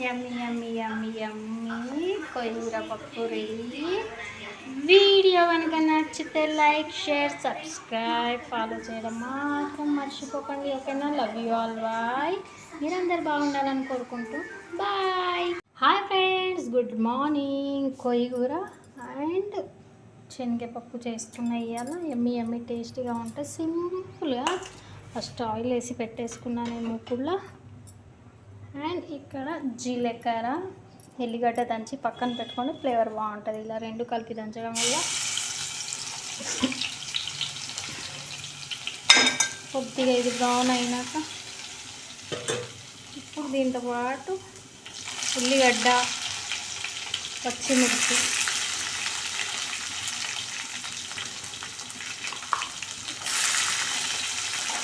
యమ్మీ యమ్మీ యమ్మీ యమ్మీ కొయ్యూర పప్పు ready. Video కనుక నచ్చితే లైక్, షేర్, సబ్స్క్రైబ్, ఫాలో చేయడం మాత్రం మర్చిపోకండి. ఓకేనా? Love you all. బాయ్. మీరందరు బాగుండాలని కోరుకుంటూ bye. Hi friends, good morning. కొయ్యూర అండ్ శనగపప్పు చేస్తున్నాయి. ఇవాళ ఎమ్మి ఎమ్మి టేస్టీగా ఉంటుంది. సింపుల్గా ఫస్ట్ ఆయిల్ వేసి పెట్టేసుకున్నాను నేను మూకుల్లో. అండ్ ఇక్కడ జీలకర్ర, ఎల్లిగడ్డ దంచి పక్కన పెట్టుకొని ఫ్లేవర్ బాగుంటుంది. ఇలా రెండు కలిపి దంచడం వల్ల కొద్దిగా ఇది బ్రౌన్ అయినాక ఇప్పుడు దీంతో పాటు ఉల్లిగడ్డ, పచ్చిమిర్చి,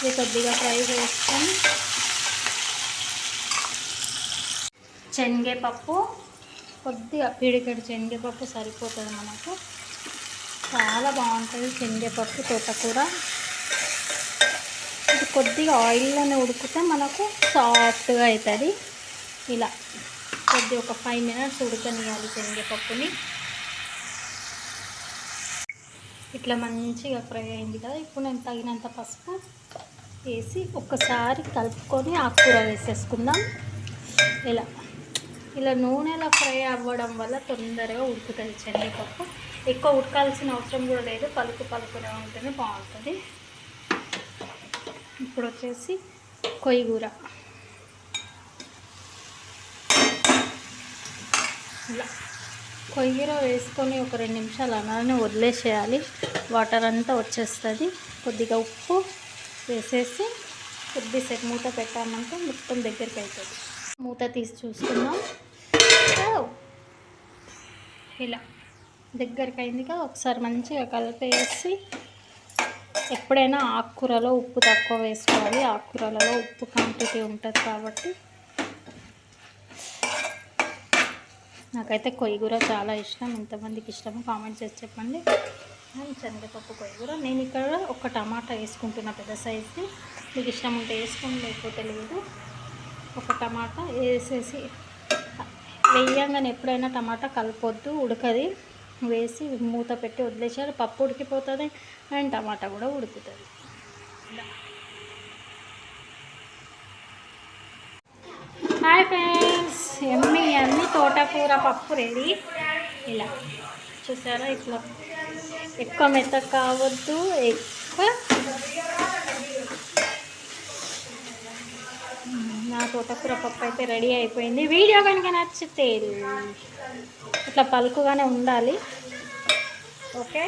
ఇది కొద్దిగా ఫ్రై చేసుకొని శనగపప్పు, కొద్దిగా పిడికెడు శనగపప్పు సరిపోతుంది మనకు. చాలా బాగుంటుంది శనగపప్పు తోటకూర. ఇది కొద్దిగా ఆయిల్లోనే ఉడికితే మనకు సాఫ్ట్గా అవుతుంది. ఇలా కొద్దిగా ఒక 5 minutes ఉడకనియాలి శనగపప్పుని. ఇట్లా మంచిగా ఫ్రై అయింది కదా. ఇప్పుడు నేను తగినంత పసుపు వేసి ఒక్కసారి కలుపుకొని ఆకుకూర వేసేసుకుందాం. ఇలా నూనెలో ఫ్రై అవ్వడం వల్ల తొందరగా ఉడుకుతుంది శనగపప్పు. ఎక్కువ ఉడకాల్సిన అవసరం కూడా లేదు, పలుకునే ఉంటేనే బాగుంటుంది. ఇప్పుడు వచ్చేసి కొయ్యూర ఇలా కొయ్యూర వేసుకొని ఒక 2 నిమిషాలు అలానే వదిలేసేయాలి. వాటర్ అంతా వచ్చేస్తుంది. కొద్దిగా ఉప్పు వేసేసి కొద్దిసేపు మూత పెట్టామంటే మొత్తం దగ్గరికి అవుతుంది. మూత తీసి చూసుకుందాం. ఇలా దగ్గరికి అయింది కదా. ఒకసారి మంచిగా కలిపేసి, ఎప్పుడైనా ఆకుకూరలో ఉప్పు తక్కువ వేసుకోవాలి. ఆకుకూరలలో ఉప్పు క్వాంటిటీ ఉంటుంది కాబట్టి. నాకైతే కొయ్యూర చాలా ఇష్టం. ఎంతమందికి ఇష్టమో కామెంట్ చేసి చెప్పండి. అండ్ శనగపప్పు కొయ్యూర. నేను ఇక్కడ ఒక టమాటా వేసుకుంటున్నా, పెద్ద సైజుది. మీకు ఇష్టం ఉంటే వేసుకోండి, లేకపోతే లేదు. ఒక టమాటా వేసేసి, వేయంగానే ఎప్పుడైనా టమాటా కలపొద్దు, ఉడకది. వేసి మూత పెట్టి వదిలేసారు. పప్పు ఉడికిపోతుంది అండ్ టమాటా కూడా ఉడుకుతుంది. హాయ్ ఫ్రెండ్స్, ఎమ్మి ఎమ్మి తోటకూర పప్పు రెడీ. ఇలా చూసారా? ఇట్లా ఎక్కువ మెత్తగా కావద్దు, ఎక్కువ. నా తోటకూర పప్పు అయితే రెడీ అయిపోయింది. వీడియో కనుక నచ్చితే ఇట్లా పలుకుగానే ఉండాలి. ఓకే.